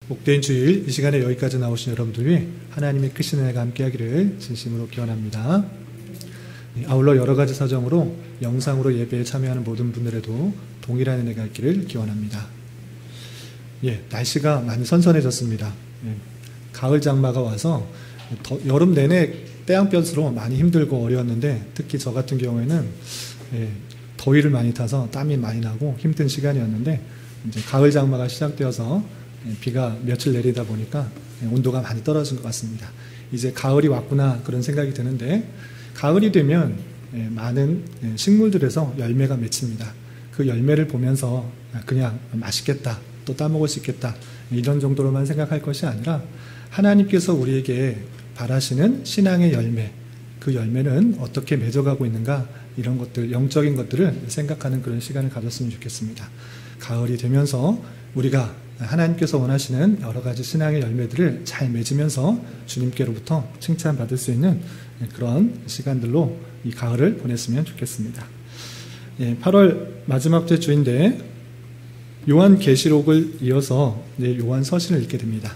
복된 주일 이 시간에 여기까지 나오신 여러분들 위해 하나님의 크신 은혜가 함께하기를 진심으로 기원합니다. 아울러 여러 가지 사정으로 영상으로 예배에 참여하는 모든 분들에도 동일한 은혜가 있기를 기원합니다. 날씨가 많이 선선해졌습니다. 가을 장마가 와서 여름 내내 때양볕으로 많이 힘들고 어려웠는데 특히 저 같은 경우에는 더위를 많이 타서 땀이 많이 나고 힘든 시간이었는데 이제 가을 장마가 시작되어서 비가 며칠 내리다 보니까 온도가 많이 떨어진 것 같습니다. 이제 가을이 왔구나 그런 생각이 드는데 가을이 되면 많은 식물들에서 열매가 맺힙니다. 그 열매를 보면서 그냥 맛있겠다 또 따먹을 수 있겠다 이런 정도로만 생각할 것이 아니라 하나님께서 우리에게 바라시는 신앙의 열매, 그 열매는 어떻게 맺어가고 있는가 이런 것들, 영적인 것들을 생각하는 그런 시간을 가졌으면 좋겠습니다. 가을이 되면서 우리가 하나님께서 원하시는 여러 가지 신앙의 열매들을 잘 맺으면서 주님께로부터 칭찬받을 수 있는 그런 시간들로 이 가을을 보냈으면 좋겠습니다. 8월 마지막 주 주인데 요한계시록을 이어서 요한서신을 읽게 됩니다.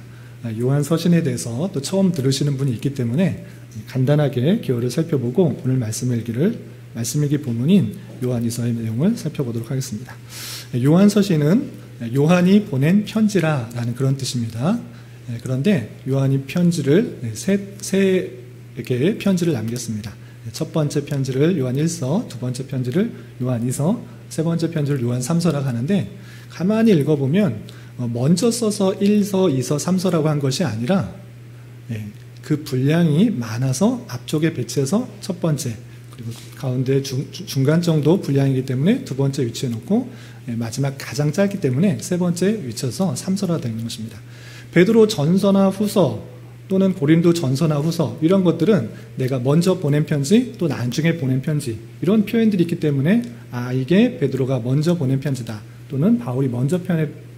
요한서신에 대해서 또 처음 들으시는 분이 있기 때문에 간단하게 기호를 살펴보고 오늘 말씀일기 본문인 요한이서의 내용을 살펴보도록 하겠습니다. 요한서신은 요한이 보낸 편지라는 그런 뜻입니다. 그런데 요한이 편지를 세 개의 편지를 남겼습니다. 첫 번째 편지를 요한 1서, 두 번째 편지를 요한 2서, 세 번째 편지를 요한 3서라고 하는데 가만히 읽어보면 먼저 써서 1서, 2서, 3서라고 한 것이 아니라 그 분량이 많아서 앞쪽에 배치해서 첫 번째 그리고 가운데 중간 정도 분량이기 때문에 두 번째 위치해 놓고 마지막 가장 짧기 때문에 세 번째 위치해서 3서라 되는 것입니다. 베드로 전서나 후서 또는 고린도 전서나 후서 이런 것들은 내가 먼저 보낸 편지 또 나중에 보낸 편지 이런 표현들이 있기 때문에 이게 베드로가 먼저 보낸 편지다 또는 바울이 먼저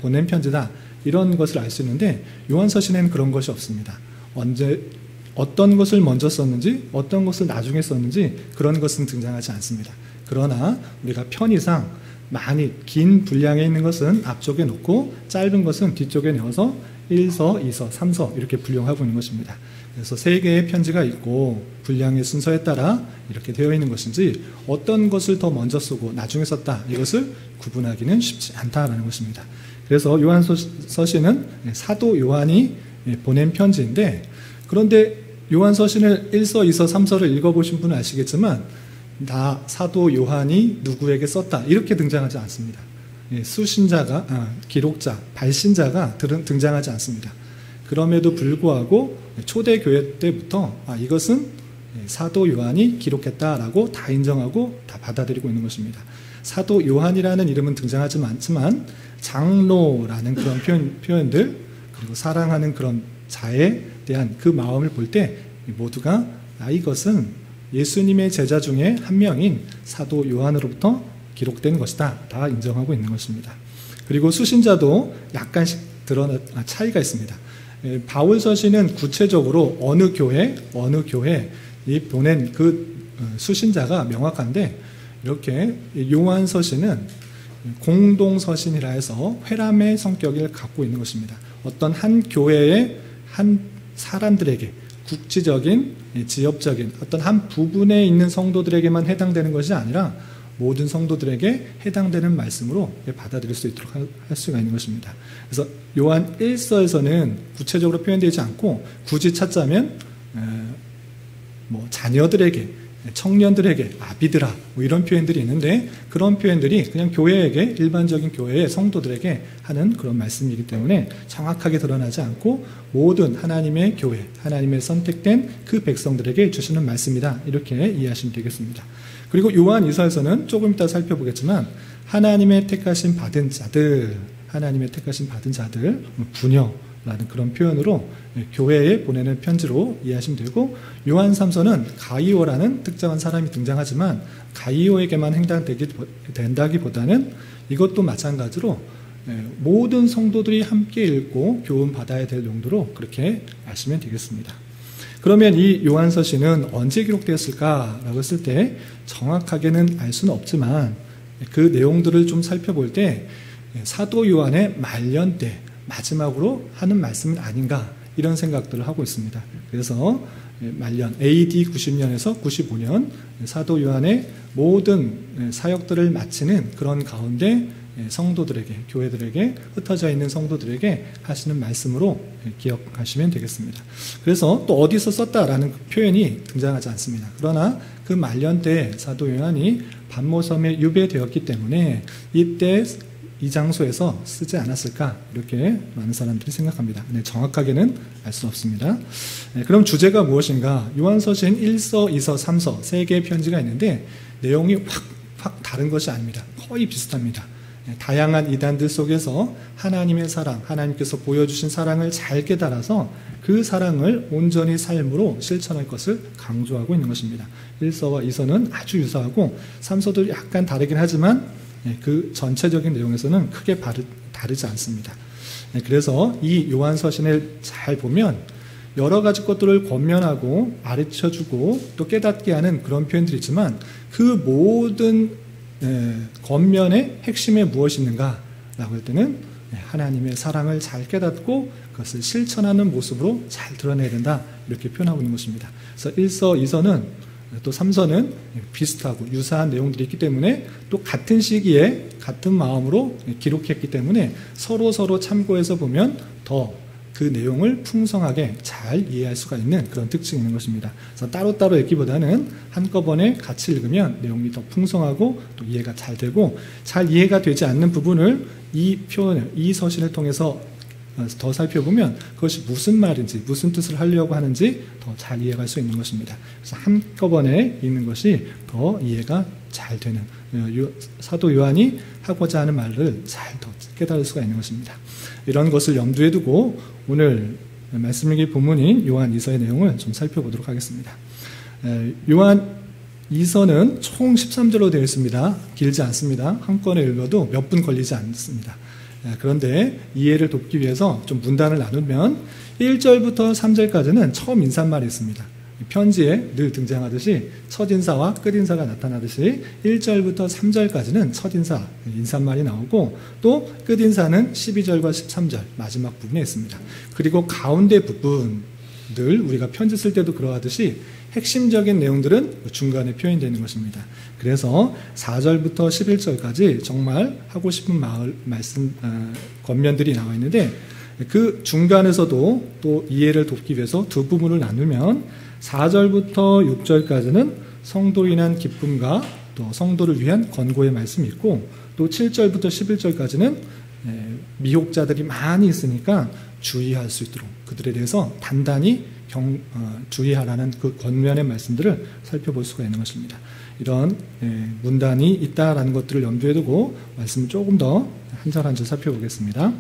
보낸 편지다 이런 것을 알 수 있는데 요한서신에는 그런 것이 없습니다. 어떤 것을 먼저 썼는지 어떤 것을 나중에 썼는지 그런 것은 등장하지 않습니다. 그러나 우리가 편의상 많이 긴 분량에 있는 것은 앞쪽에 놓고 짧은 것은 뒤쪽에 넣어서 1서, 2서, 3서 이렇게 분류하고 있는 것입니다. 그래서 세 개의 편지가 있고 분량의 순서에 따라 이렇게 되어 있는 것인지 어떤 것을 더 먼저 쓰고 나중에 썼다 이것을 구분하기는 쉽지 않다라는 것입니다. 그래서 요한서신은 사도 요한이 보낸 편지인데 그런데 요한서신을 1서, 2서, 3서를 읽어보신 분은 아시겠지만 다 사도 요한이 누구에게 썼다 이렇게 등장하지 않습니다. 수신자가, 기록자, 발신자가 등장하지 않습니다. 그럼에도 불구하고 초대교회 때부터 이것은 사도 요한이 기록했다라고 다 인정하고 다 받아들이고 있는 것입니다. 사도 요한이라는 이름은 등장하지 않지만 장로라는 그런 표현들 그리고 사랑하는 그런 자에 대한 그 마음을 볼 때 모두가 이것은 예수님의 제자 중에 한 명인 사도 요한으로부터 기록된 것이다 다 인정하고 있는 것입니다. 그리고 수신자도 약간씩 차이가 있습니다. 바울 서신은 구체적으로 어느 교회 이 보낸 그 수신자가 명확한데 이렇게 요한 서신은 공동 서신이라 해서 회람의 성격을 갖고 있는 것입니다. 어떤 한 교회의 한 사람들에게 국지적인 지역적인 어떤 한 부분에 있는 성도들에게만 해당되는 것이 아니라 모든 성도들에게 해당되는 말씀으로 받아들일 수 있도록 할 수가 있는 것입니다. 그래서 요한 1서에서는 구체적으로 표현되지 않고 굳이 찾자면 자녀들에게 청년들에게 아비들아 이런 표현들이 있는데 그런 표현들이 그냥 교회에게 일반적인 교회의 성도들에게 하는 그런 말씀이기 때문에 정확하게 드러나지 않고 모든 하나님의 교회 하나님의 선택된 그 백성들에게 주시는 말씀이다 이렇게 이해하시면 되겠습니다. 그리고 요한 2서에서는 조금 이따 살펴보겠지만 하나님의 택하신 받은 자들 부녀라는 그런 표현으로 교회에 보내는 편지로 이해하시면 되고 요한 3서는 가이오라는 특정한 사람이 등장하지만 가이오에게만 해당된다기보다는 이것도 마찬가지로 모든 성도들이 함께 읽고 교훈 받아야 될 용도로 그렇게 아시면 되겠습니다. 그러면 이 요한서신은 언제 기록되었을까라고 했을 때 정확하게는 알 수는 없지만 그 내용들을 좀 살펴볼 때 사도 요한의 말년 때 마지막으로 하는 말씀은 아닌가 이런 생각들을 하고 있습니다. 그래서 말년 AD 90년에서 95년 사도 요한의 모든 사역들을 마치는 그런 가운데 성도들에게, 교회들에게, 흩어져 있는 성도들에게 하시는 말씀으로 기억하시면 되겠습니다. 그래서 또 어디서 썼다라는 표현이 등장하지 않습니다. 그러나 그 말년 때 사도 요한이 반모섬에 유배되었기 때문에 이때 이 장소에서 쓰지 않았을까 이렇게 많은 사람들이 생각합니다. 근데 정확하게는 알 수 없습니다. 그럼 주제가 무엇인가? 요한서신 1서, 2서, 3서 세 개의 편지가 있는데 내용이 확 다른 것이 아닙니다. 거의 비슷합니다. 다양한 이단들 속에서 하나님의 사랑, 하나님께서 보여주신 사랑을 잘 깨달아서 그 사랑을 온전히 삶으로 실천할 것을 강조하고 있는 것입니다. 1서와 2서는 아주 유사하고 3서도 약간 다르긴 하지만 그 전체적인 내용에서는 크게 다르지 않습니다. 그래서 이 요한서신을 잘 보면 여러 가지 것들을 권면하고 가르쳐주고 또 깨닫게 하는 그런 표현들이 있지만 그 모든 권면의 핵심에 무엇이 있는가 라고 할 때는 하나님의 사랑을 잘 깨닫고 그것을 실천하는 모습으로 잘 드러내야 된다 이렇게 표현하고 있는 것입니다. 그래서 1서, 2서는 또 3서는 비슷하고 유사한 내용들이 있기 때문에 또 같은 시기에 같은 마음으로 기록했기 때문에 서로 참고해서 보면 더 그 내용을 풍성하게 잘 이해할 수가 있는 그런 특징이 있는 것입니다. 그래서 따로따로 읽기보다는 한꺼번에 같이 읽으면 내용이 더 풍성하고 또 이해가 잘 되고 잘 이해가 되지 않는 부분을 이 표현을, 이 서신을 통해서 더 살펴보면 그것이 무슨 말인지 무슨 뜻을 하려고 하는지 더 잘 이해할 수 있는 것입니다. 그래서 한꺼번에 읽는 것이 더 이해가 잘 되는 사도 요한이 하고자 하는 말을 잘 더 깨달을 수가 있는 것입니다. 이런 것을 염두에 두고 오늘 말씀일기 본문인 요한 2서의 내용을 좀 살펴보도록 하겠습니다. 요한 2서는 총 13절로 되어 있습니다. 길지 않습니다. 한 건에 읽어도 몇 분 걸리지 않습니다. 그런데 이해를 돕기 위해서 좀 문단을 나누면 1절부터 3절까지는 처음 인사말이 있습니다. 편지에 늘 등장하듯이 첫인사와 끝인사가 나타나듯이 1절부터 3절까지는 첫인사, 인사말이 나오고 또 끝인사는 12절과 13절 마지막 부분에 있습니다. 그리고 가운데 부분들 우리가 편지 쓸 때도 그러하듯이 핵심적인 내용들은 중간에 표현되는 것입니다. 그래서 4절부터 11절까지 정말 하고 싶은 말씀, 권면들이 나와 있는데 그 중간에서도 또 이해를 돕기 위해서 두 부분을 나누면 4절부터 6절까지는 성도로 인한 기쁨과 또 성도를 위한 권고의 말씀이 있고 또 7절부터 11절까지는 미혹자들이 많이 있으니까 주의할 수 있도록 그들에 대해서 단단히 주의하라는 그 권면의 말씀들을 살펴볼 수가 있는 것입니다. 이런 문단이 있다라는 것들을 염두에 두고 말씀을 조금 더 한 절 한 절 살펴보겠습니다.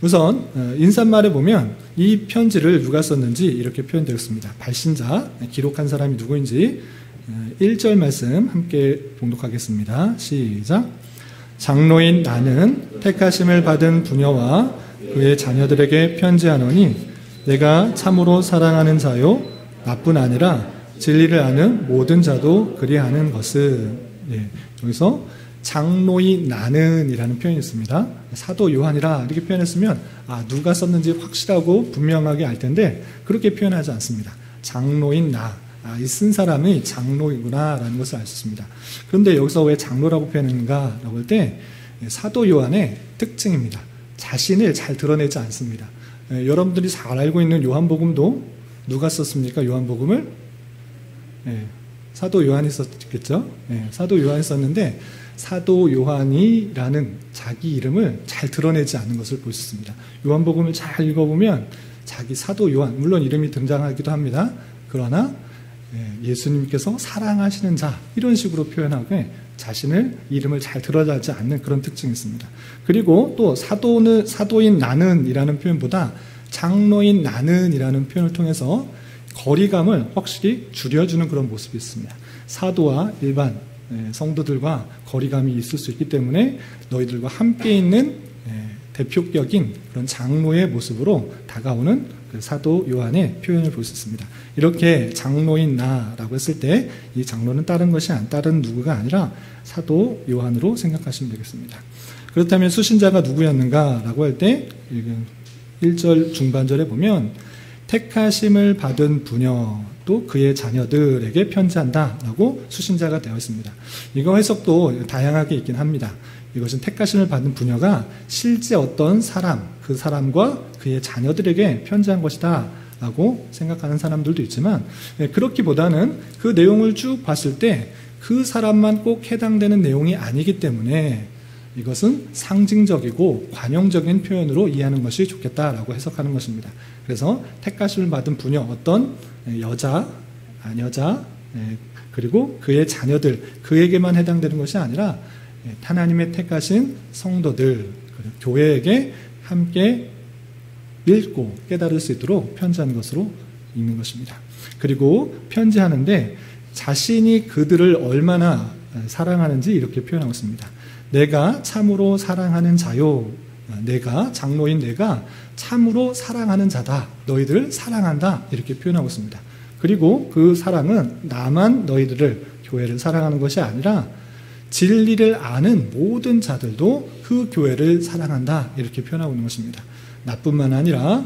우선 인사말에 보면 이 편지를 누가 썼는지 이렇게 표현되어 있습니다. 발신자, 기록한 사람이 누구인지 1절 말씀 함께 봉독하겠습니다. 시작. 장로인 나는 택하심을 받은 부녀와 그의 자녀들에게 편지하노니 내가 참으로 사랑하는 자요 나뿐 아니라 진리를 아는 모든 자도 그리하는 것은 여기서 장로인 나는 이라는 표현이 있습니다. 사도 요한이라 이렇게 표현했으면 누가 썼는지 확실하고 분명하게 알 텐데 그렇게 표현하지 않습니다. 장로인 나, 이 쓴 사람이 장로이구나 라는 것을 알 수 있습니다. 그런데 여기서 왜 장로라고 표현했는가 라고 할 때 사도 요한의 특징입니다. 자신을 잘 드러내지 않습니다. 여러분들이 잘 알고 있는 요한복음도 누가 썼습니까? 요한복음을? 사도 요한이 썼겠죠? 사도 요한이 썼는데 사도 요한이라는 자기 이름을 잘 드러내지 않는 것을 볼 수 있습니다. 요한복음을 잘 읽어보면 자기 사도 요한, 물론 이름이 등장하기도 합니다. 그러나 예수님께서 사랑하시는 자 이런 식으로 표현하고 자신을 이름을 잘 드러내지 않는 그런 특징이 있습니다. 그리고 또 사도인 나는 이라는 표현보다 장로인 나는 이라는 표현을 통해서 거리감을 확실히 줄여주는 그런 모습이 있습니다. 사도와 일반 성도들과 거리감이 있을 수 있기 때문에 너희들과 함께 있는 대표격인 그런 장로의 모습으로 다가오는 그 사도 요한의 표현을 볼 수 있습니다. 이렇게 장로인 나라고 했을 때 이 장로는 다른 누구가 아니라 사도 요한으로 생각하시면 되겠습니다. 그렇다면 수신자가 누구였는가 라고 할 때 1절 중반절에 보면 택하심을 받은 부녀 또 그의 자녀들에게 편지한다 라고 수신자가 되어 있습니다. 이거 해석도 다양하게 있긴 합니다. 이것은 택하심을 받은 부녀가 실제 어떤 사람, 그 사람과 그의 자녀들에게 편지한 것이다 라고 생각하는 사람들도 있지만, 그렇기보다는 그 내용을 쭉 봤을 때 그 사람만 꼭 해당되는 내용이 아니기 때문에 이것은 상징적이고 관용적인 표현으로 이해하는 것이 좋겠다라고 해석하는 것입니다. 그래서 택하심을 받은 부녀, 어떤 여자, 그리고 그의 자녀들, 그에게만 해당되는 것이 아니라 하나님의 택하신 성도들, 교회에게 함께 읽고 깨달을 수 있도록 편지한 것으로 읽는 것입니다. 그리고 편지하는데 자신이 그들을 얼마나 사랑하는지 이렇게 표현하고 있습니다. 내가 참으로 사랑하는 자요. 내가, 장로인 내가 참으로 사랑하는 자다. 너희들을 사랑한다. 이렇게 표현하고 있습니다. 그리고 그 사랑은 나만 너희들을, 교회를 사랑하는 것이 아니라 진리를 아는 모든 자들도 그 교회를 사랑한다. 이렇게 표현하고 있는 것입니다. 나뿐만 아니라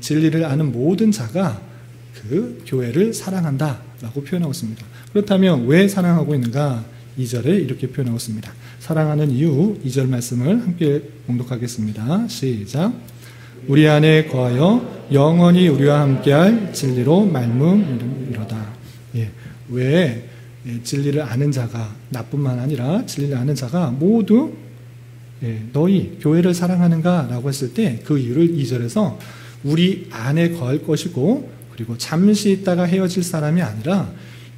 진리를 아는 모든 자가 그 교회를 사랑한다 라고 표현하고 있습니다. 그렇다면 왜 사랑하고 있는가? 2절에 이렇게 표현하고 있습니다. 사랑하는 이유 2절 말씀을 함께 봉독하겠습니다. 시작. 우리 안에 거하여 영원히 우리와 함께할 진리로 말미암이로다. 왜 진리를 아는 자가, 나뿐만 아니라 진리를 아는 자가 모두 너희 교회를 사랑하는가? 라고 했을 때 그 이유를 2절에서 우리 안에 거할 것이고, 그리고 잠시 있다가 헤어질 사람이 아니라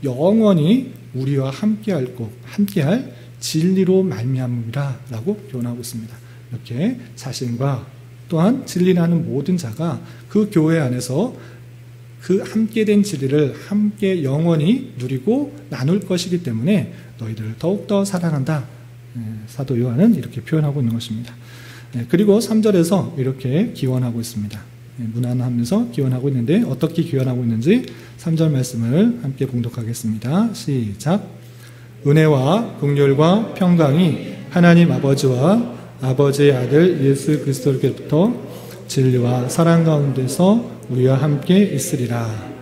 영원히 우리와 함께할 진리로 말미암이라 라고 표현하고 있습니다. 이렇게 자신과 또한 진리라는 모든 자가 그 교회 안에서 그 함께된 진리를 함께 영원히 누리고 나눌 것이기 때문에 너희들을 더욱더 사랑한다. 사도 요한은 이렇게 표현하고 있는 것입니다. 그리고 3절에서 이렇게 기원하고 있습니다. 문안하면서 기원하고 있는데 어떻게 기원하고 있는지 3절 말씀을 함께 봉독하겠습니다. 시작. 은혜와 긍휼과 평강이 하나님 아버지와 아버지의 아들 예수 그리스도께로부터 진리와 사랑 가운데서 우리와 함께 있으리라.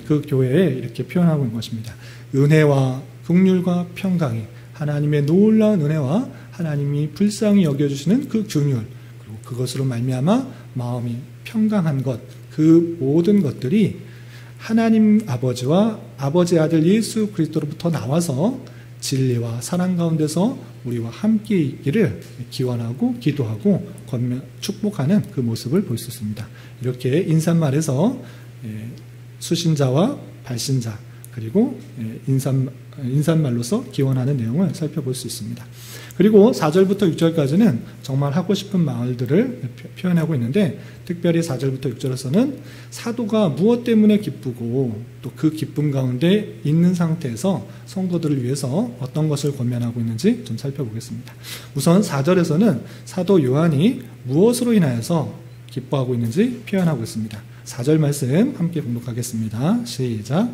그 교회에 이렇게 표현하고 있는 것입니다. 은혜와 긍휼과 평강이, 하나님의 놀라운 은혜와 하나님이 불쌍히 여겨주시는 그 긍휼, 그리고 그것으로 말미암아 마음이 평강한 것, 그 모든 것들이 하나님 아버지와 아버지의 아들 예수 그리스도로부터 나와서 진리와 사랑 가운데서 우리와 함께 있기를 기원하고 기도하고 축복하는 그 모습을 볼 수 있습니다. 이렇게 인사말에서 수신자와 발신자, 그리고 인사말로서 기원하는 내용을 살펴볼 수 있습니다. 그리고 4절부터 6절까지는 정말 하고 싶은 말들을 표현하고 있는데, 특별히 4절부터 6절에서는 사도가 무엇 때문에 기쁘고 또 그 기쁨 가운데 있는 상태에서 성도들을 위해서 어떤 것을 권면하고 있는지 좀 살펴보겠습니다. 우선 4절에서는 사도 요한이 무엇으로 인하여서 기뻐하고 있는지 표현하고 있습니다. 4절 말씀 함께 봉독하겠습니다. 시작.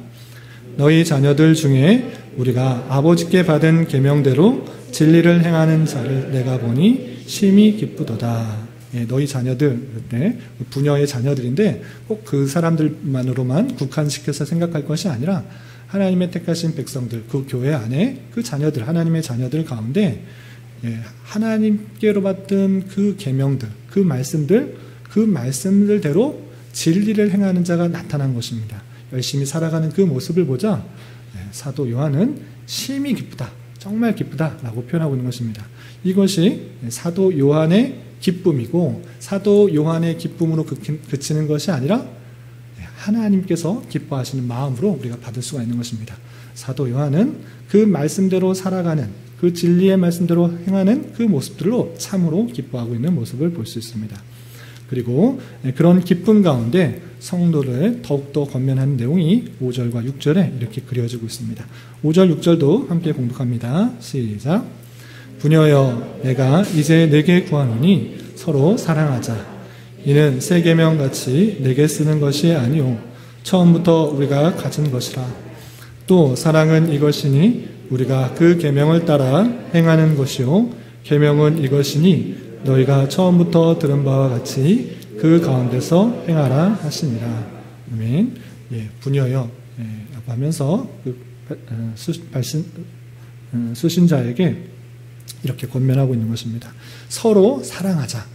너희 자녀들 중에 우리가 아버지께 받은 계명대로 진리를 행하는 자를 내가 보니 심히 기쁘도다. 너희 자녀들, 부녀의 자녀들인데 꼭 그 사람들만으로만 국한시켜서 생각할 것이 아니라 하나님의 택하신 백성들, 그 교회 안에 그 자녀들, 하나님의 자녀들 가운데 하나님께로 받은 그 계명들, 그 말씀들대로 진리를 행하는 자가 나타난 것입니다. 열심히 살아가는 그 모습을 보자 사도 요한은 심히 기쁘다, 정말 기쁘다 라고 표현하고 있는 것입니다. 이것이 사도 요한의 기쁨이고, 사도 요한의 기쁨으로 그치는 것이 아니라 하나님께서 기뻐하시는 마음으로 우리가 받을 수가 있는 것입니다. 사도 요한은 그 말씀대로 살아가는, 그 진리의 말씀대로 행하는 그 모습들로 참으로 기뻐하고 있는 모습을 볼 수 있습니다. 그리고 그런 기쁨 가운데 성도를 더욱더 권면하는 내용이 5절과 6절에 이렇게 그려지고 있습니다. 5절, 6절도 함께 봉독합니다. 시작. 부녀여, 내가 이제 내게 구하노니 서로 사랑하자. 이는 새 계명같이 내게 쓰는 것이 아니오 처음부터 우리가 가진 것이라. 또 사랑은 이것이니 우리가 그 계명을 따라 행하는 것이요 계명은 이것이니 너희가 처음부터 들은 바와 같이 그 그 가운데서 행하라 하시니라. 아멘. 부녀여 라고 하면서 수신자에게 이렇게 권면하고 있는 것입니다. 서로 사랑하자.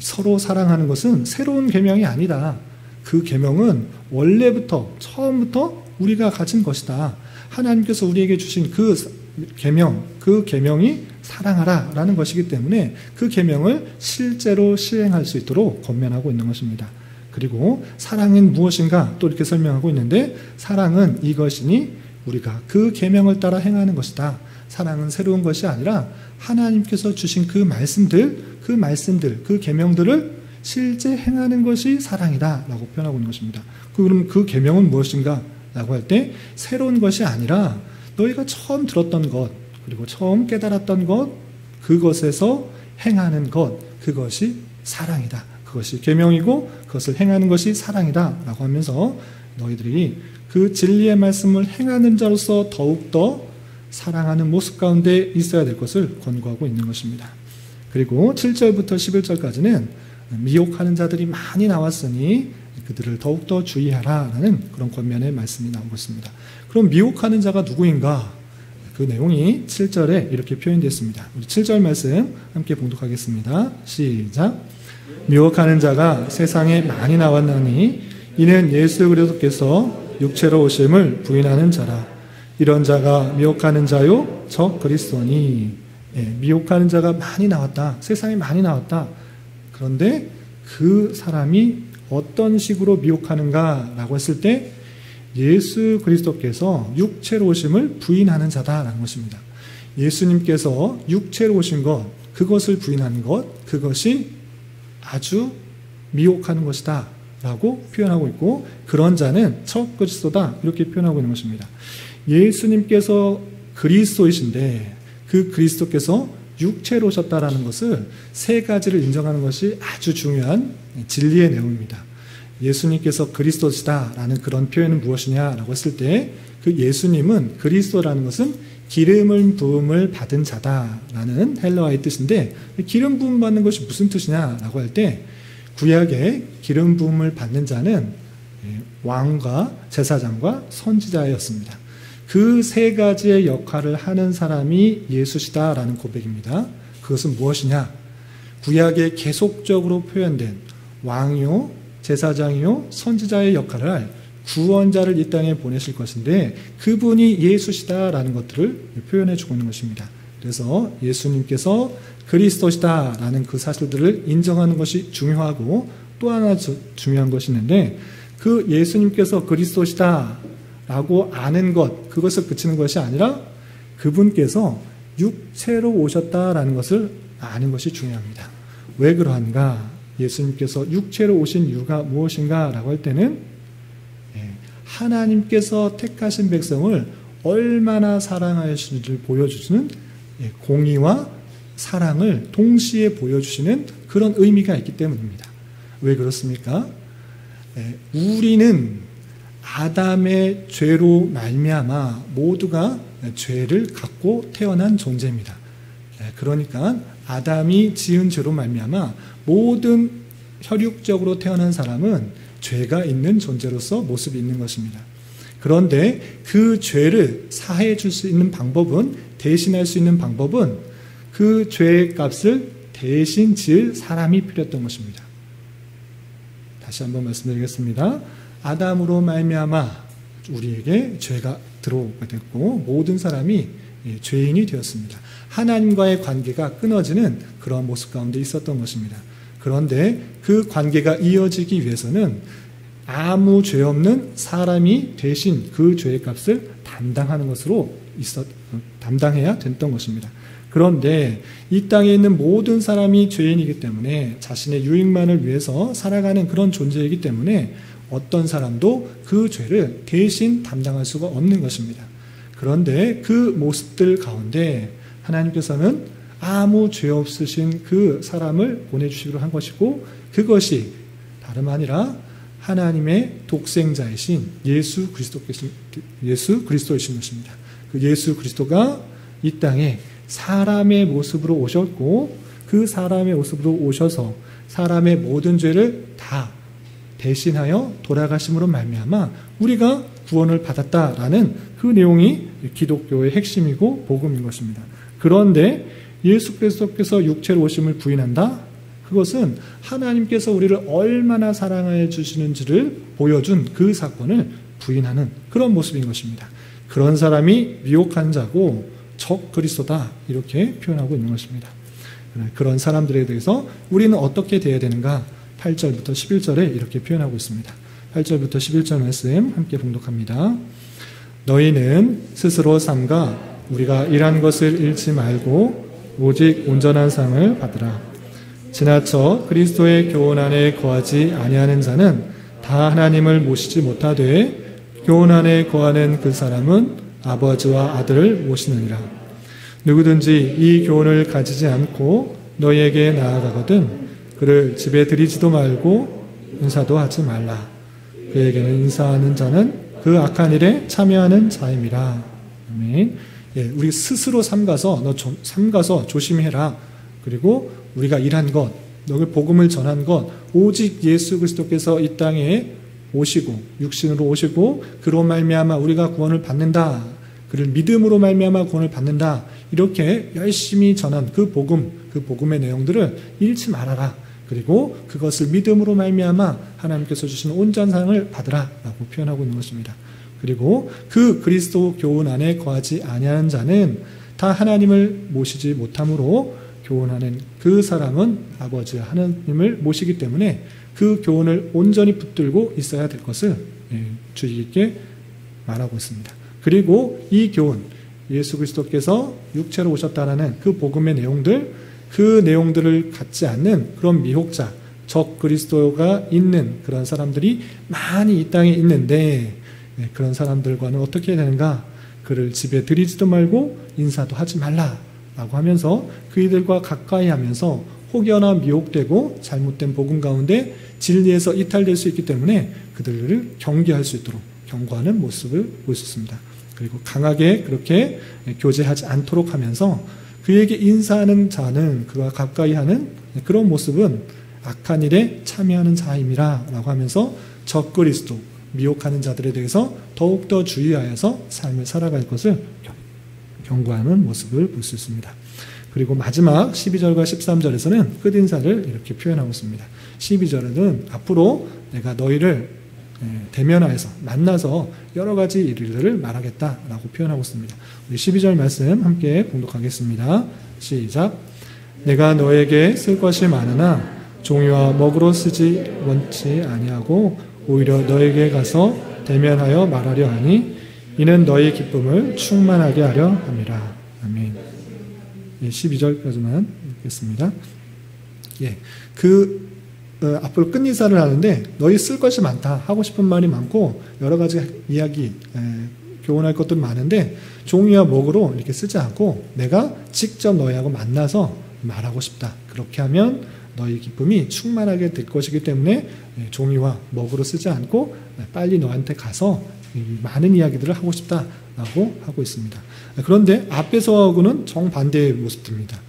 서로 사랑하는 것은 새로운 계명이 아니다. 그 계명은 원래부터 처음부터 우리가 가진 것이다. 하나님께서 우리에게 주신 그 계명이 사랑하라라는 것이기 때문에 그 계명을 실제로 시행할 수 있도록 권면하고 있는 것입니다. 그리고 사랑은 무엇인가 또 이렇게 설명하고 있는데, 사랑은 이것이니 우리가 그 계명을 따라 행하는 것이다. 사랑은 새로운 것이 아니라 하나님께서 주신 그 말씀들, 그 계명들을 실제 행하는 것이 사랑이다 라고 표현하고 있는 것입니다. 그럼 그 계명은 무엇인가 라고 할 때, 새로운 것이 아니라 너희가 처음 들었던 것, 그리고 처음 깨달았던 것, 그것에서 행하는 것, 그것이 사랑이다. 그것이 계명이고 그것을 행하는 것이 사랑이다 라고 하면서 너희들이 그 진리의 말씀을 행하는 자로서 더욱더 사랑하는 모습 가운데 있어야 될 것을 권고하고 있는 것입니다. 그리고 7절부터 11절까지는 미혹하는 자들이 많이 나왔으니 그들을 더욱더 주의하라 라는 그런 권면의 말씀이 나오고 있습니다. 그럼 미혹하는 자가 누구인가? 그 내용이 7절에 이렇게 표현되어 있습니다. 우리 7절 말씀 함께 봉독하겠습니다. 시작. 미혹하는 자가 세상에 많이 나왔나니 이는 예수 그리스도께서 육체로 오심을 부인하는 자라. 이런 자가 미혹하는 자요 저 그리스도니. 미혹하는 자가 많이 나왔다. 세상에 많이 나왔다. 그런데 그 사람이 어떤 식으로 미혹하는가 라고 했을 때, 예수 그리스도께서 육체로 오심을 부인하는 자다라는 것입니다. 예수님께서 육체로 오신 것, 그것을 부인하는 것, 그것이 아주 미혹하는 것이다 라고 표현하고 있고, 그런 자는 첫 그리스도다 이렇게 표현하고 있는 것입니다. 예수님께서 그리스도이신데 그 그리스도께서 육체로 오셨다라는 것을 세 가지를 인정하는 것이 아주 중요한 진리의 내용입니다. 예수님께서 그리스도시다라는 그런 표현은 무엇이냐라고 했을 때, 그 예수님은, 그리스도라는 것은 기름을 부음을 받은 자다라는 헬라어의 뜻인데, 기름 부음 받는 것이 무슨 뜻이냐라고 할 때, 구약에 기름 부음을 받는 자는 왕과 제사장과 선지자였습니다. 그 세 가지의 역할을 하는 사람이 예수시다라는 고백입니다. 그것은 무엇이냐? 구약에 계속적으로 표현된 왕이요, 제사장이요, 선지자의 역할을 할 구원자를 이 땅에 보내실 것인데, 그분이 예수시다라는 것들을 표현해 주고 있는 것입니다. 그래서 예수님께서 그리스도시다라는 그 사실들을 인정하는 것이 중요하고, 또 하나 중요한 것이 있는데, 그 예수님께서 그리스도시다라고 아는 것, 그것을 그치는 것이 아니라 그분께서 육체로 오셨다라는 것을 아는 것이 중요합니다. 왜 그러한가? 예수님께서 육체로 오신 이유가 무엇인가 라고 할 때는, 하나님께서 택하신 백성을 얼마나 사랑하시는지를 보여주시는 공의와 사랑을 동시에 보여주시는 그런 의미가 있기 때문입니다. 왜 그렇습니까? 우리는 아담의 죄로 말미암아 모두가 죄를 갖고 태어난 존재입니다. 그러니까 아담이 지은 죄로 말미암아 모든 혈육적으로 태어난 사람은 죄가 있는 존재로서 모습이 있는 것입니다. 그런데 그 죄를 사해 줄 수 있는 방법은, 대신할 수 있는 방법은 그 죄의 값을 대신 지을 사람이 필요했던 것입니다. 다시 한번 말씀드리겠습니다. 아담으로 말미암아 우리에게 죄가 들어오게 됐고 모든 사람이 죄인이 되었습니다. 하나님과의 관계가 끊어지는 그런 모습 가운데 있었던 것입니다. 그런데 그 관계가 이어지기 위해서는 아무 죄 없는 사람이 대신 그 죄의 값을 담당하는 것으로 담당해야 됐던 것입니다. 그런데 이 땅에 있는 모든 사람이 죄인이기 때문에 자신의 유익만을 위해서 살아가는 그런 존재이기 때문에 어떤 사람도 그 죄를 대신 담당할 수가 없는 것입니다. 그런데 그 모습들 가운데 하나님께서는 아무 죄 없으신 그 사람을 보내주시기로 한 것이고, 그것이 다름 아니라 하나님의 독생자이신 예수 그리스도이신 것입니다. 그 예수 그리스도가 이 땅에 사람의 모습으로 오셨고, 그 사람의 모습으로 오셔서 사람의 모든 죄를 다 대신하여 돌아가심으로 말미암아 우리가 구원을 받았다라는 그 내용이 기독교의 핵심이고 복음인 것입니다. 그런데 예수 그리스도께서 육체로 오심을 부인한다? 그것은 하나님께서 우리를 얼마나 사랑해 주시는지를 보여준 그 사건을 부인하는 그런 모습인 것입니다. 그런 사람이 미혹한 자고 적 그리스도다 이렇게 표현하고 있는 것입니다. 그런 사람들에 대해서 우리는 어떻게 대해야 되는가? 8절부터 11절에 이렇게 표현하고 있습니다. 8절부터 11절 말씀 함께 봉독합니다. 너희는 스스로 삼가 우리가 일한 것을 잃지 말고 오직 온전한 상을 받으라. 지나쳐 그리스도의 교훈 안에 거하지 아니하는 자는 다 하나님을 모시지 못하되 교훈 안에 거하는 그 사람은 아버지와 아들을 모시느니라. 누구든지 이 교훈을 가지지 않고 너희에게 나아가거든 그를 집에 들이지도 말고 인사도 하지 말라. 그에게는 인사하는 자는 그 악한 일에 참여하는 자임이라. 아멘. 예, 우리 스스로 삼가서 삼가서 조심해라. 그리고 우리가 일한 것, 너희 복음을 전한 것, 오직 예수 그리스도께서 이 땅에 오시고 육신으로 오시고 그로 말미암아 우리가 구원을 받는다. 그를 믿음으로 말미암아 구원을 받는다. 이렇게 열심히 전한 그 복음의 내용들을 잃지 말아라. 그리고 그것을 믿음으로 말미암아 하나님께서 주시는 온전상을 받으라라고 표현하고 있는 것입니다. 그리고 그 그리스도 교훈 안에 거하지 아니하는 자는 다 하나님을 모시지 못함으로 교훈하는 그 사람은 아버지 하나님을 모시기 때문에 그 교훈을 온전히 붙들고 있어야 될 것을 주의 깊게 말하고 있습니다. 그리고 이 교훈, 예수 그리스도께서 육체로 오셨다라는 그 복음의 내용들, 그 내용들을 갖지 않는 그런 미혹자, 적 그리스도가 있는 그런 사람들이 많이 이 땅에 있는데 그런 사람들과는 어떻게 해야 되는가? 그를 집에 들이지도 말고 인사도 하지 말라라고 하면서 그이들과 가까이 하면서 혹여나 미혹되고 잘못된 복음 가운데 진리에서 이탈될 수 있기 때문에 그들을 경계할 수 있도록 경고하는 모습을 볼 수 있습니다. 그리고 강하게 그렇게 교제하지 않도록 하면서 그에게 인사하는 자는 그와 가까이 하는 그런 모습은 악한 일에 참여하는 자임이라 라고 하면서 적그리스도, 미혹하는 자들에 대해서 더욱더 주의하여서 삶을 살아갈 것을 경고하는 모습을 볼 수 있습니다. 그리고 마지막 12절과 13절에서는 끝인사를 이렇게 표현하고 있습니다. 12절에는 앞으로 내가 너희를 대면하여서 만나서 여러 가지 일들을 말하겠다라고 표현하고 있습니다. 우리 12절 말씀 함께 봉독하겠습니다. 시작. 내가 너에게 쓸 것이 많으나 종이와 먹으로 쓰지 원치 아니하고 오히려 너에게 가서 대면하여 말하려 하니 이는 너희 기쁨을 충만하게 하려 함이라. 아멘. 12절까지만 읽겠습니다. 앞으로 끝인사를 하는데 너희 쓸 것이 많다. 하고 싶은 말이 많고 여러 가지 이야기, 교훈할 것도 많은데 종이와 목으로 이렇게 쓰지 않고 내가 직접 너희하고 만나서 말하고 싶다. 그렇게 하면 너희 기쁨이 충만하게 될 것이기 때문에 종이와 먹으로 쓰지 않고 빨리 너한테 가서 많은 이야기들을 하고 싶다라고 하고 있습니다. 그런데 앞에서하고는 정반대의 모습들입니다.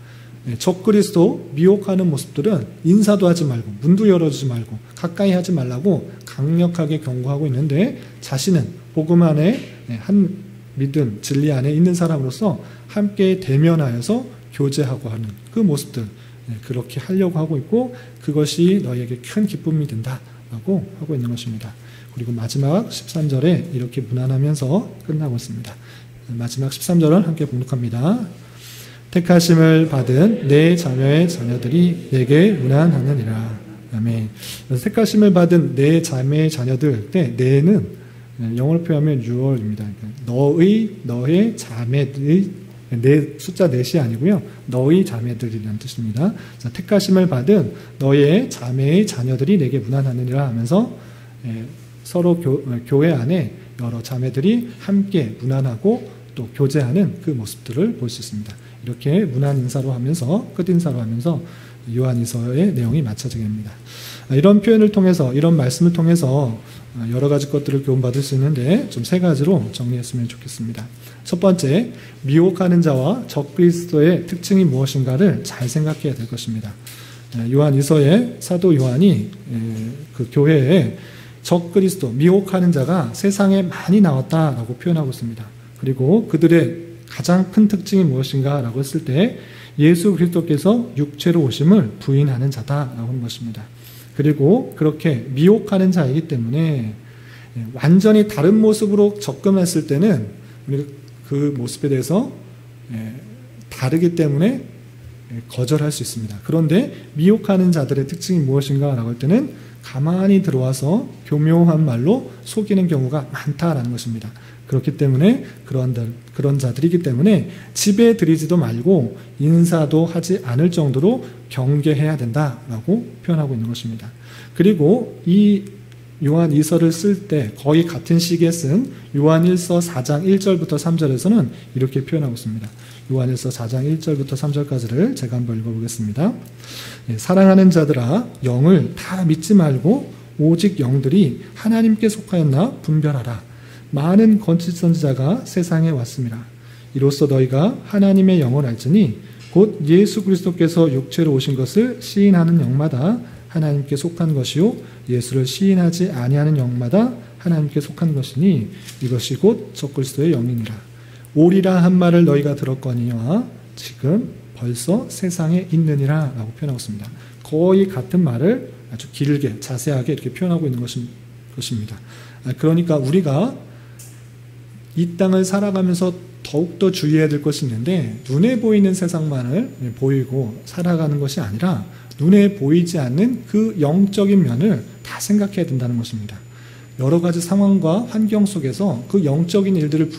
적그리스도 미혹하는 모습들은 인사도 하지 말고 문도 열어주지 말고 가까이 하지 말라고 강력하게 경고하고 있는데 자신은 복음 안에 한 믿음 진리 안에 있는 사람으로서 함께 대면하여서 교제하고 하는 그 모습들 그렇게 하려고 하고 있고 그것이 너희에게 큰 기쁨이 된다라고 하고 있는 것입니다. 그리고 마지막 13절에 이렇게 문안하면서 끝나고 있습니다. 마지막 13절은 함께 봉독합니다. 택하심을 받은 내 자녀의 자녀들이 내게 문안하느니라. 아멘. 그래서 택하심을 받은 내 자매의 자녀들 때 내는 영어로 표현하면 your입니다. 너의 자매들이 내 숫자 넷이 아니고요. 너희 자매들이라는 뜻입니다. 자, 택하심을 받은 너의 자매의 자녀들이 내게 문안하느니라 하면서 서로 교회 안에 여러 자매들이 함께 문안하고 또 교제하는 그 모습들을 볼 수 있습니다. 이렇게 문안 인사로 하면서 끝 인사로 하면서 요한이서의 내용이 맞춰지게 됩니다. 이런 표현을 통해서, 이런 말씀을 통해서 여러 가지 것들을 교훈받을 수 있는데 좀 세 가지로 정리했으면 좋겠습니다. 첫 번째, 미혹하는 자와 적그리스도의 특징이 무엇인가를 잘 생각해야 될 것입니다. 요한이서의 사도 요한이 그 교회에 적그리스도, 미혹하는 자가 세상에 많이 나왔다라고 표현하고 있습니다. 그리고 그들의 가장 큰 특징이 무엇인가라고 했을 때 예수 그리스도께서 육체로 오심을 부인하는 자다라고 하는 것입니다. 그리고 그렇게 미혹하는 자이기 때문에 완전히 다른 모습으로 접근했을 때는 우리가 그 모습에 대해서 다르기 때문에 거절할 수 있습니다. 그런데 미혹하는 자들의 특징이 무엇인가라고 할 때는 가만히 들어와서 교묘한 말로 속이는 경우가 많다라는 것입니다. 그렇기 때문에 그런 자들이기 때문에 집에 들이지도 말고 인사도 하지 않을 정도로 경계해야 된다라고 표현하고 있는 것입니다. 그리고 이 요한 2서를 쓸 때 거의 같은 시기에 쓴 요한 1서 4장 1절부터 3절에서는 이렇게 표현하고 있습니다. 요한 1서 4장 1절부터 3절까지를 제가 한번 읽어보겠습니다. 사랑하는 자들아, 영을 다 믿지 말고 오직 영들이 하나님께 속하였나 분별하라. 많은 거짓 선지자가 세상에 왔습니다. 이로써 너희가 하나님의 영을 알지니 곧 예수 그리스도께서 육체로 오신 것을 시인하는 영마다 하나님께 속한 것이요 예수를 시인하지 아니하는 영마다 하나님께 속한 것이니 이것이 곧 적그리스도의 영이니라. 오리라 한 말을 너희가 들었거니와 지금 벌써 세상에 있느니라 라고 표현하고 있습니다. 거의 같은 말을 아주 길게 자세하게 이렇게 표현하고 있는 것입니다. 그러니까 우리가 이 땅을 살아가면서 더욱더 주의해야 될 것이 있는데 눈에 보이는 세상만을 보이고 살아가는 것이 아니라 눈에 보이지 않는 그 영적인 면을 다 생각해야 된다는 것입니다. 여러 가지 상황과 환경 속에서 그 영적인 일들을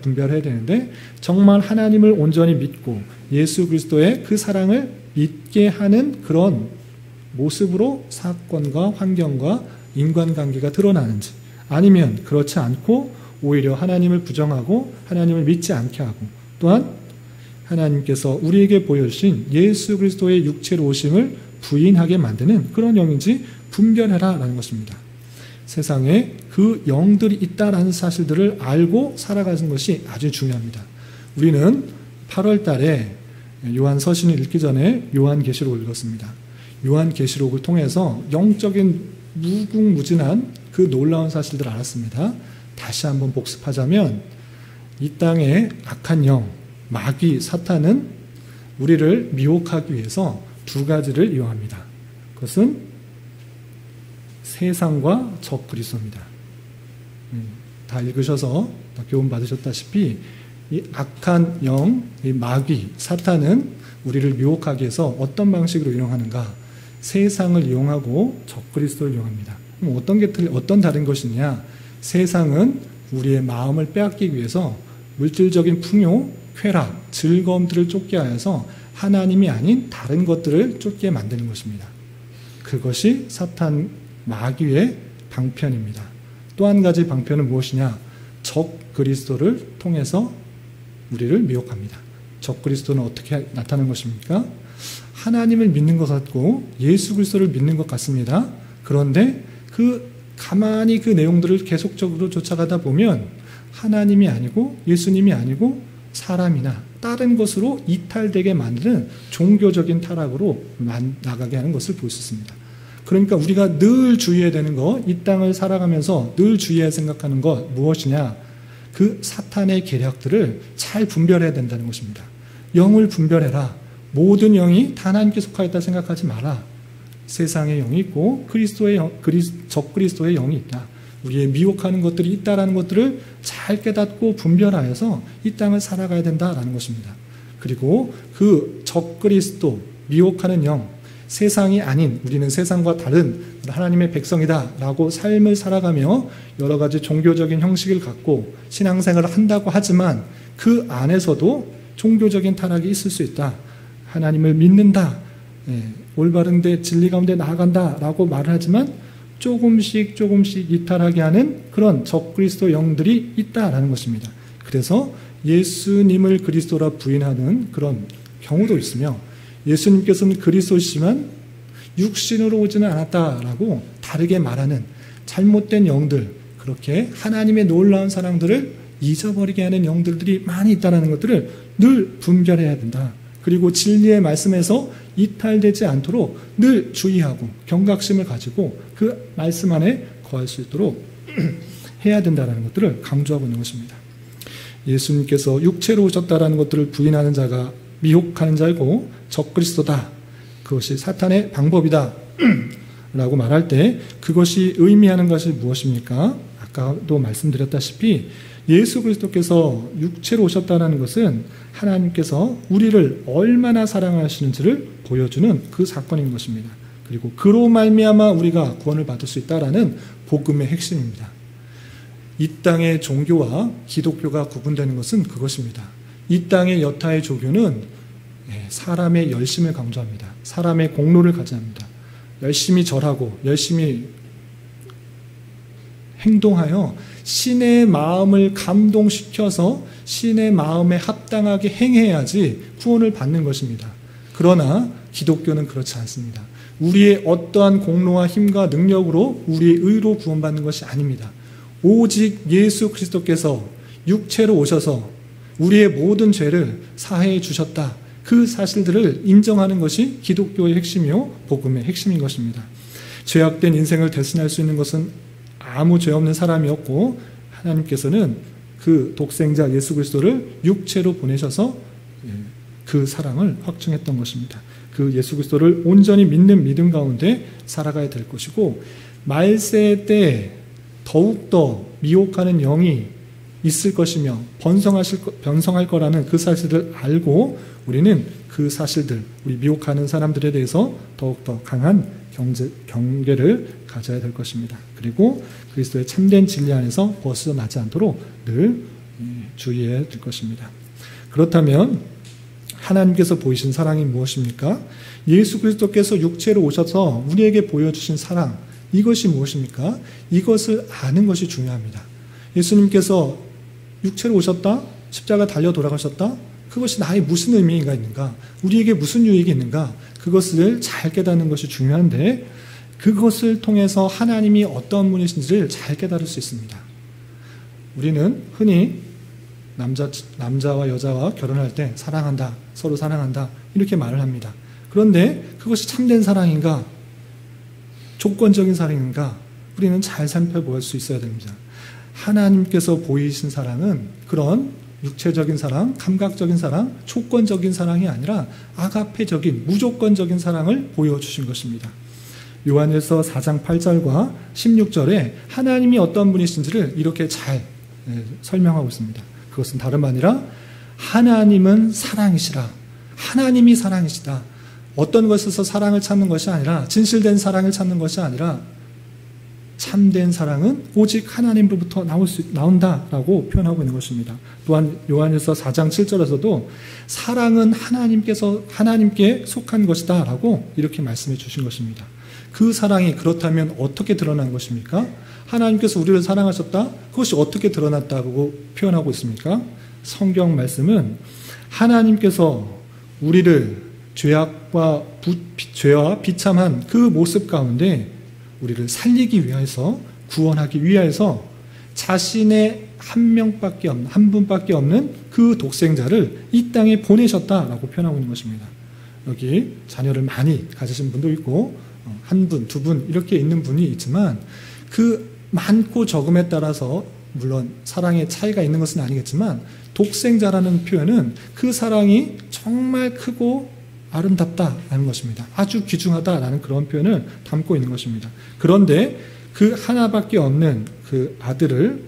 분별해야 되는데 정말 하나님을 온전히 믿고 예수 그리스도의 그 사랑을 믿게 하는 그런 모습으로 사건과 환경과 인간관계가 드러나는지 아니면 그렇지 않고 오히려 하나님을 부정하고 하나님을 믿지 않게 하고 또한 하나님께서 우리에게 보여주신 예수 그리스도의 육체로 오심을 부인하게 만드는 그런 영인지 분별해라 라는 것입니다. 세상에 그 영들이 있다라는 사실들을 알고 살아가는 것이 아주 중요합니다. 우리는 8월 달에 요한 서신을 읽기 전에 요한계시록을 읽었습니다. 요한계시록을 통해서 영적인 무궁무진한 그 놀라운 사실들을 알았습니다. 다시 한번 복습하자면 이 땅의 악한 영, 마귀, 사탄은 우리를 미혹하기 위해서 두 가지를 이용합니다. 그것은 세상과 적그리스도입니다. 다 읽으셔서 다 교훈 받으셨다시피 이 악한 영, 이 마귀, 사탄은 우리를 미혹하기 위해서 어떤 방식으로 이용하는가? 세상을 이용하고 적그리스도를 이용합니다. 그럼 어떤 다른 것이냐? 세상은 우리의 마음을 빼앗기기 위해서 물질적인 풍요, 쾌락, 즐거움들을 쫓게 하여서 하나님이 아닌 다른 것들을 쫓게 만드는 것입니다. 그것이 사탄 마귀의 방편입니다. 또 한 가지 방편은 무엇이냐? 적그리스도를 통해서 우리를 미혹합니다. 적그리스도는 어떻게 나타나는 것입니까? 하나님을 믿는 것 같고 예수 그리스도를 믿는 것 같습니다. 그런데 가만히 그 내용들을 계속적으로 쫓아가다 보면 하나님이 아니고 예수님이 아니고 사람이나 다른 것으로 이탈되게 만드는 종교적인 타락으로 나가게 하는 것을 볼 수 있습니다. 그러니까 우리가 늘 주의해야 되는 거, 이 땅을 살아가면서 늘 주의해야 생각하는 것 무엇이냐? 그 사탄의 계략들을 잘 분별해야 된다는 것입니다. 영을 분별해라. 모든 영이 다 하나님께 속하였다 생각하지 마라. 세상의 영이 있고 적그리스도의 영이 있다. 우리의 미혹하는 것들이 있다라는 것들을 잘 깨닫고 분별하여서 이 땅을 살아가야 된다라는 것입니다. 그리고 그 적그리스도, 미혹하는 영, 세상이 아닌 우리는 세상과 다른 하나님의 백성이다라고 삶을 살아가며 여러 가지 종교적인 형식을 갖고 신앙생활을 한다고 하지만 그 안에서도 종교적인 타락이 있을 수 있다. 하나님을 믿는다. 올바른 데 진리 가운데 나아간다라고 말을 하지만 조금씩 이탈하게 하는 그런 적그리스도 영들이 있다라는 것입니다. 그래서 예수님을 그리스도라 부인하는 그런 경우도 있으며 예수님께서는 그리스도시지만 육신으로 오지는 않았다라고 다르게 말하는 잘못된 영들, 그렇게 하나님의 놀라운 사랑들을 잊어버리게 하는 영들이 많이 있다는 것들을 늘 분별해야 된다. 그리고 진리의 말씀에서 이탈되지 않도록 늘 주의하고 경각심을 가지고 그 말씀 안에 거할 수 있도록 해야 된다는 것들을 강조하고 있는 것입니다. 예수님께서 육체로 오셨다라는 것들을 부인하는 자가 미혹하는 자이고 적그리스도다, 그것이 사탄의 방법이다 라고 말할 때 그것이 의미하는 것이 무엇입니까? 아까도 말씀드렸다시피 예수 그리스도께서 육체로 오셨다는 것은 하나님께서 우리를 얼마나 사랑하시는지를 보여주는 그 사건인 것입니다. 그리고 그로 말미암아 우리가 구원을 받을 수 있다라는 복음의 핵심입니다. 이 땅의 종교와 기독교가 구분되는 것은 그것입니다. 이 땅의 여타의 종교는 사람의 열심을 강조합니다. 사람의 공로를 가져합니다. 열심히 절하고 열심히 행동하여 신의 마음을 감동시켜서 신의 마음에 합당하게 행해야지 구원을 받는 것입니다. 그러나 기독교는 그렇지 않습니다. 우리의 어떠한 공로와 힘과 능력으로 우리의 의로 구원받는 것이 아닙니다. 오직 예수 그리스도께서 육체로 오셔서 우리의 모든 죄를 사해해 주셨다. 그 사실들을 인정하는 것이 기독교의 핵심이요 복음의 핵심인 것입니다. 죄악된 인생을 대신할 수 있는 것은 아무 죄 없는 사람이었고 하나님께서는 그 독생자 예수 그리스도를 육체로 보내셔서 그 사랑을 확증했던 것입니다. 그 예수 그리스도를 온전히 믿는 믿음 가운데 살아가야 될 것이고 말세 때 더욱더 미혹하는 영이 있을 것이며 번성할 거라는 그 사실을 알고 우리는 그 사실들, 우리 미혹하는 사람들에 대해서 더욱더 강한 경계를 가져야 될 것입니다. 그리고 그리스도의 참된 진리 안에서 벗어나지 않도록 늘 주의해야 될 것입니다. 그렇다면 하나님께서 보이신 사랑이 무엇입니까? 예수 그리스도께서 육체로 오셔서 우리에게 보여주신 사랑, 이것이 무엇입니까? 이것을 아는 것이 중요합니다. 예수님께서 육체로 오셨다? 십자가 달려 돌아가셨다? 그것이 나의 무슨 의미가 있는가? 우리에게 무슨 유익이 있는가? 그것을 잘 깨닫는 것이 중요한데 그것을 통해서 하나님이 어떤 분이신지를 잘 깨달을 수 있습니다. 우리는 흔히 남자와 여자와 결혼할 때 사랑한다, 서로 사랑한다 이렇게 말을 합니다. 그런데 그것이 참된 사랑인가? 조건적인 사랑인가? 우리는 잘 살펴볼 수 있어야 됩니다. 하나님께서 보이신 사랑은 그런 육체적인 사랑, 감각적인 사랑, 조건적인 사랑이 아니라 아가페적인 무조건적인 사랑을 보여주신 것입니다. 요한일서 4장 8절과 16절에 하나님이 어떤 분이신지를 이렇게 잘 설명하고 있습니다. 그것은 다름 아니라 하나님은 사랑이시라. 하나님이 사랑이시다. 어떤 것에서 사랑을 찾는 것이 아니라 진실된 사랑을 찾는 것이 아니라 참된 사랑은 오직 하나님으로부터 나온다라고 표현하고 있는 것입니다. 또한 요한일서 4장 7절에서도 사랑은 하나님께 속한 것이다 라고 이렇게 말씀해 주신 것입니다. 그 사랑이 그렇다면 어떻게 드러난 것입니까? 하나님께서 우리를 사랑하셨다? 그것이 어떻게 드러났다고 표현하고 있습니까? 성경 말씀은 하나님께서 우리를 죄와 비참한 그 모습 가운데 우리를 살리기 위해서, 구원하기 위해서 자신의 한 분밖에 없는 그 독생자를 이 땅에 보내셨다라고 표현하고 있는 것입니다. 여기 자녀를 많이 가지신 분도 있고 한 분, 두 분 이렇게 있는 분이 있지만 그 많고 적음에 따라서 물론 사랑의 차이가 있는 것은 아니겠지만 독생자라는 표현은 그 사랑이 정말 크고 아름답다라는 것입니다. 아주 귀중하다라는 그런 표현을 담고 있는 것입니다. 그런데 그 하나밖에 없는 그 아들을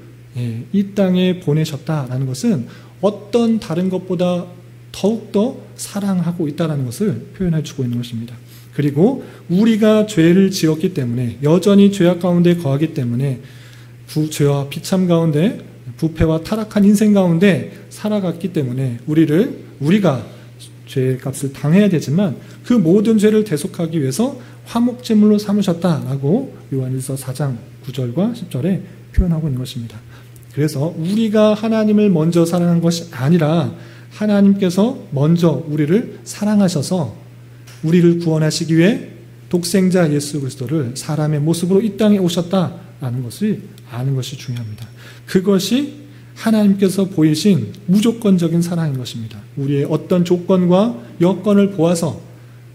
이 땅에 보내셨다라는 것은 어떤 다른 것보다 더욱더 사랑하고 있다는 것을 표현해 주고 있는 것입니다. 그리고 우리가 죄를 지었기 때문에 여전히 죄악 가운데 거하기 때문에 죄와 비참 가운데 부패와 타락한 인생 가운데 살아갔기 때문에 우리가 죄의 값을 당해야 되지만 그 모든 죄를 대속하기 위해서 화목제물로 삼으셨다라고 요한일서 4장 9절과 10절에 표현하고 있는 것입니다. 그래서 우리가 하나님을 먼저 사랑한 것이 아니라 하나님께서 먼저 우리를 사랑하셔서 우리를 구원하시기 위해 독생자 예수 그리스도를 사람의 모습으로 이 땅에 오셨다라는 것을 아는 것이 중요합니다. 그것이 하나님께서 보이신 무조건적인 사랑인 것입니다. 우리의 어떤 조건과 여건을 보아서,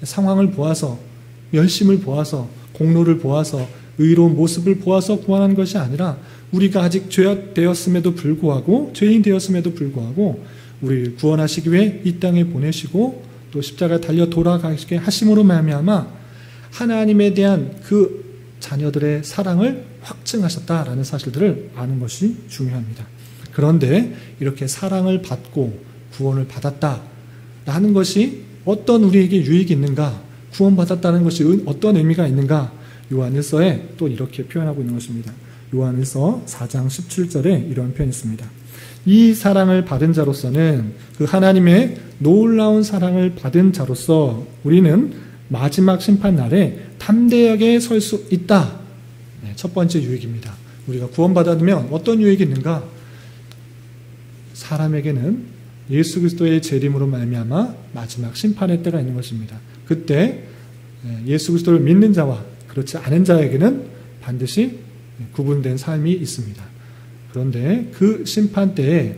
상황을 보아서, 열심을 보아서, 공로를 보아서, 의로운 모습을 보아서 구원한 것이 아니라 우리가 아직 죄인 되었음에도 불구하고 우리를 구원하시기 위해 이 땅에 보내시고 또 십자가에 달려 돌아가시게 하심으로 말미암아 하나님에 대한 그 자녀들의 사랑을 확증하셨다라는 사실들을 아는 것이 중요합니다. 그런데 이렇게 사랑을 받고 구원을 받았다라는 것이 어떤 우리에게 유익이 있는가, 구원받았다는 것이 어떤 의미가 있는가, 요한일서에 또 이렇게 표현하고 있는 것입니다. 요한일서 4장 17절에 이런 표현이 있습니다. 이 사랑을 받은 자로서는, 그 하나님의 놀라운 사랑을 받은 자로서 우리는 마지막 심판날에 담대하게 설 수 있다. 첫 번째 유익입니다. 우리가 구원받으면 어떤 유익이 있는가? 사람에게는 예수 그리스도의 재림으로 말미암아 마지막 심판의 때가 있는 것입니다. 그때 예수 그리스도를 믿는 자와 그렇지 않은 자에게는 반드시 구분된 삶이 있습니다. 그런데 그 심판때에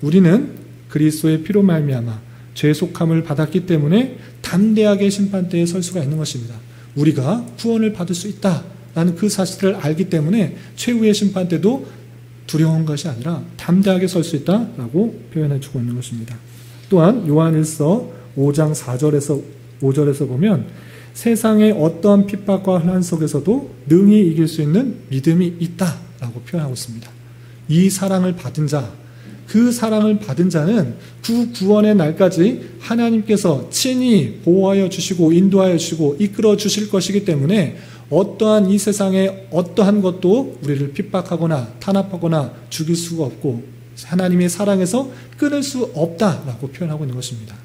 우리는 그리스도의 피로 말미암아 죄 속함을 받았기 때문에 담대하게 심판때에 설 수가 있는 것입니다. 우리가 구원을 받을 수 있다라는 그 사실을 알기 때문에 최후의 심판때도 두려운 것이 아니라 담대하게 설 수 있다라고 표현해 주고 있는 것입니다. 또한 요한일서 5장 4절에서 5절에서 보면 세상의 어떠한 핍박과 환난 속에서도 능히 이길 수 있는 믿음이 있다라고 표현하고 있습니다. 이 사랑을 받은 자, 그 사랑을 받은 자는 그 구원의 날까지 하나님께서 친히 보호하여 주시고 인도하여 주시고 이끌어 주실 것이기 때문에 어떠한 이 세상의 어떠한 것도 우리를 핍박하거나 탄압하거나 죽일 수가 없고 하나님의 사랑에서 끊을 수 없다라고 표현하고 있는 것입니다.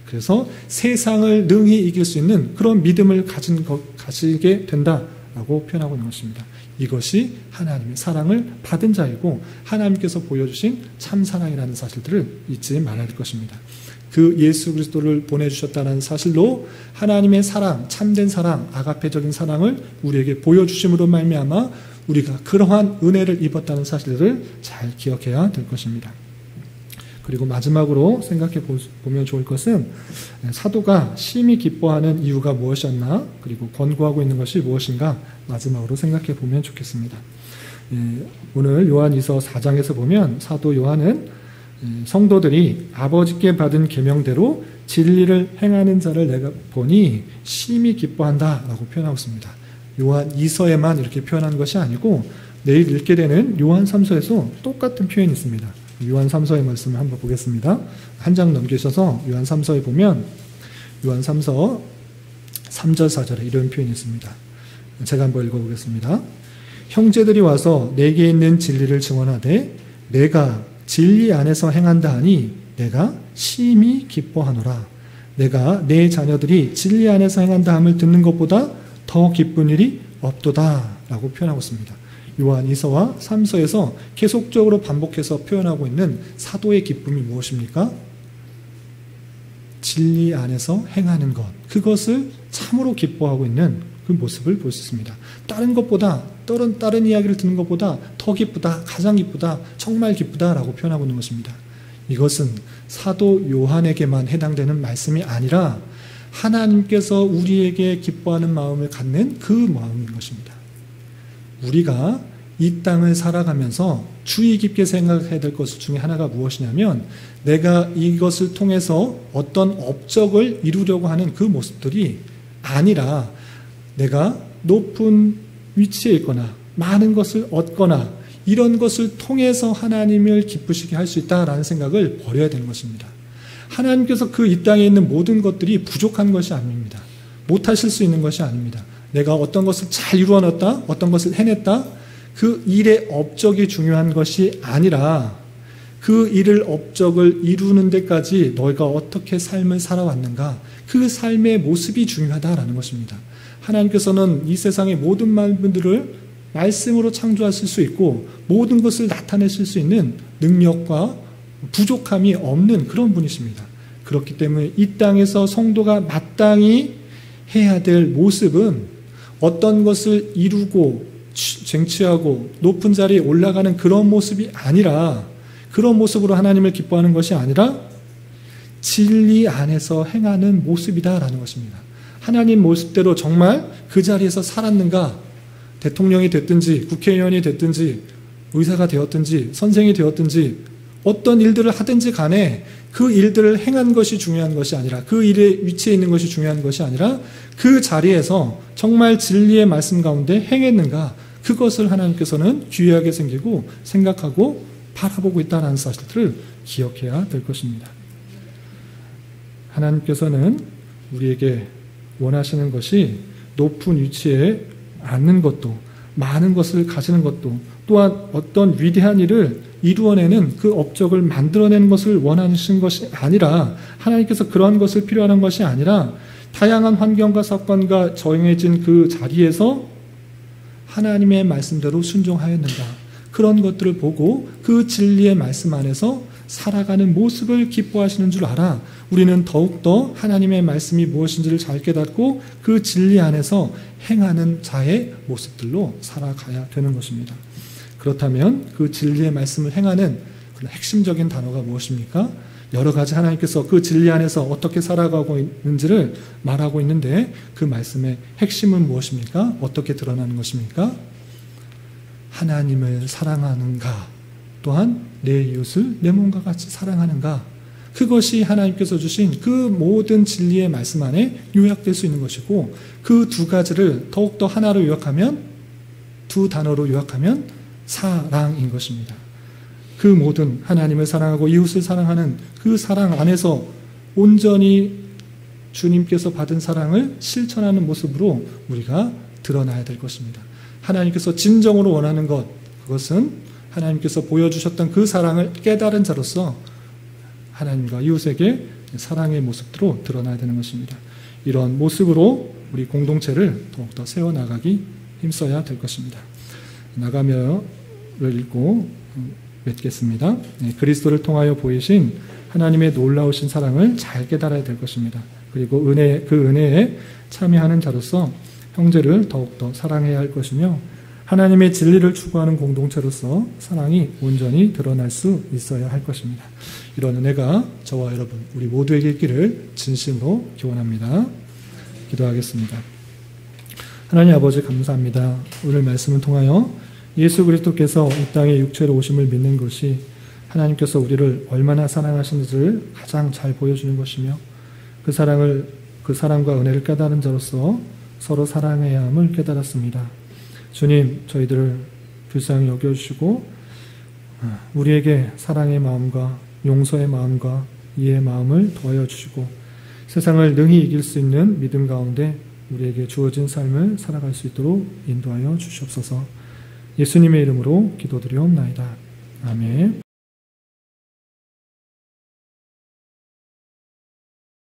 그래서 세상을 능히 이길 수 있는 그런 믿음을 가지게 된다라고 표현하고 있는 것입니다. 이것이 하나님의 사랑을 받은 자이고 하나님께서 보여주신 참사랑이라는 사실들을 잊지 말아야 할 것입니다. 그 예수 그리스도를 보내주셨다는 사실로 하나님의 사랑, 참된 사랑, 아가페적인 사랑을 우리에게 보여주심으로 말미암아 우리가 그러한 은혜를 입었다는 사실들을 잘 기억해야 될 것입니다. 그리고 마지막으로 생각해 보면 좋을 것은 사도가 심히 기뻐하는 이유가 무엇이었나, 그리고 권고하고 있는 것이 무엇인가 마지막으로 생각해 보면 좋겠습니다. 오늘 요한이서 4장에서 보면 사도 요한은 성도들이 아버지께 받은 계명대로 진리를 행하는 자를 내가 보니 심히 기뻐한다라고 표현하고 있습니다. 요한 2서에만 이렇게 표현한 것이 아니고 내일 읽게 되는 요한 3서에서 똑같은 표현이 있습니다. 요한 3서의 말씀을 한번 보겠습니다. 한 장 넘기셔서 요한 3서에 보면 요한 3서 3절 4절에 이런 표현이 있습니다. 제가 한번 읽어보겠습니다. 형제들이 와서 내게 있는 진리를 증언하되 내가 진리 안에서 행한다 하니 내가 심히 기뻐하노라. 내가 내 자녀들이 진리 안에서 행한다 함을 듣는 것보다 더 기쁜 일이 없도다 라고 표현하고 있습니다. 요한 2서와 3서에서 계속적으로 반복해서 표현하고 있는 사도의 기쁨이 무엇입니까? 진리 안에서 행하는 것, 그것을 참으로 기뻐하고 있는 그 모습을 볼 수 있습니다. 다른 것보다, 다른 이야기를 듣는 것보다 더 기쁘다, 가장 기쁘다, 정말 기쁘다라고 표현하고 있는 것입니다. 이것은 사도 요한에게만 해당되는 말씀이 아니라 하나님께서 우리에게 기뻐하는 마음을 갖는 그 마음인 것입니다. 우리가 이 땅을 살아가면서 주의 깊게 생각해야 될 것 중에 하나가 무엇이냐면 내가 이것을 통해서 어떤 업적을 이루려고 하는 그 모습들이 아니라 내가 높은 위치에 있거나 많은 것을 얻거나 이런 것을 통해서 하나님을 기쁘시게 할 수 있다라는 생각을 버려야 되는 것입니다. 하나님께서 그 이 땅에 있는 모든 것들이 부족한 것이 아닙니다. 못하실 수 있는 것이 아닙니다. 내가 어떤 것을 잘 이루어냈다, 어떤 것을 해냈다, 그 일의 업적이 중요한 것이 아니라 그 일을 업적을 이루는 데까지 너희가 어떻게 삶을 살아왔는가, 그 삶의 모습이 중요하다라는 것입니다. 하나님께서는 이 세상의 모든 만물들을 말씀으로 창조하실 수 있고 모든 것을 나타내실 수 있는 능력과 부족함이 없는 그런 분이십니다. 그렇기 때문에 이 땅에서 성도가 마땅히 해야 될 모습은 어떤 것을 이루고 쟁취하고 높은 자리에 올라가는 그런 모습이 아니라, 그런 모습으로 하나님을 기뻐하는 것이 아니라 진리 안에서 행하는 모습이다라는 것입니다. 하나님 모습대로 정말 그 자리에서 살았는가? 대통령이 됐든지 국회의원이 됐든지 의사가 되었든지 선생이 되었든지 어떤 일들을 하든지 간에 그 일들을 행한 것이 중요한 것이 아니라, 그 일의 위치에 있는 것이 중요한 것이 아니라 그 자리에서 정말 진리의 말씀 가운데 행했는가, 그것을 하나님께서는 귀하게 생기고 생각하고 바라보고 있다는 사실을 기억해야 될 것입니다. 하나님께서는 우리에게 원하시는 것이 높은 위치에 앉는 것도, 많은 것을 가지는 것도, 또한 어떤 위대한 일을 이루어내는 그 업적을 만들어내는 것을 원하시는 것이 아니라, 하나님께서 그런 것을 필요하는 것이 아니라 다양한 환경과 사건과 정해진 그 자리에서 하나님의 말씀대로 순종하였는가, 그런 것들을 보고 그 진리의 말씀 안에서 살아가는 모습을 기뻐하시는 줄 알아 우리는 더욱더 하나님의 말씀이 무엇인지를 잘 깨닫고 그 진리 안에서 행하는 자의 모습들로 살아가야 되는 것입니다. 그렇다면 그 진리의 말씀을 행하는 그런 핵심적인 단어가 무엇입니까? 여러 가지 하나님께서 그 진리 안에서 어떻게 살아가고 있는지를 말하고 있는데, 그 말씀의 핵심은 무엇입니까? 어떻게 드러나는 것입니까? 하나님을 사랑하는가, 또한 내 이웃을 내 몸과 같이 사랑하는가, 그것이 하나님께서 주신 그 모든 진리의 말씀 안에 요약될 수 있는 것이고, 그 두 가지를 더욱더 하나로 요약하면, 두 단어로 요약하면 사랑인 것입니다. 그 모든 하나님을 사랑하고 이웃을 사랑하는 그 사랑 안에서 온전히 주님께서 받은 사랑을 실천하는 모습으로 우리가 드러나야 될 것입니다. 하나님께서 진정으로 원하는 것, 그것은 하나님께서 보여주셨던 그 사랑을 깨달은 자로서 하나님과 이웃에게 사랑의 모습으로 드러나야 되는 것입니다. 이런 모습으로 우리 공동체를 더욱더 세워나가기 힘써야 될 것입니다. 나가며를 읽고 맺겠습니다. 그리스도를 통하여 보이신 하나님의 놀라우신 사랑을 잘 깨달아야 될 것입니다. 그리고 그 은혜에 참여하는 자로서 형제를 더욱더 사랑해야 할 것이며, 하나님의 진리를 추구하는 공동체로서 사랑이 온전히 드러날 수 있어야 할 것입니다. 이런 은혜가 저와 여러분 우리 모두에게 있기를 진심으로 기원합니다. 기도하겠습니다. 하나님 아버지 감사합니다. 오늘 말씀을 통하여 예수 그리스도께서 이 땅에 육체로 오심을 믿는 것이 하나님께서 우리를 얼마나 사랑하시는지를 가장 잘 보여주는 것이며, 그 사랑과 은혜를 깨달은 자로서 서로 사랑해야 함을 깨달았습니다. 주님, 저희들을 불쌍히 여겨주시고 우리에게 사랑의 마음과 용서의 마음과 이해의 마음을 더하여 주시고, 세상을 능히 이길 수 있는 믿음 가운데 우리에게 주어진 삶을 살아갈 수 있도록 인도하여 주시옵소서. 예수님의 이름으로 기도드리옵나이다. 아멘.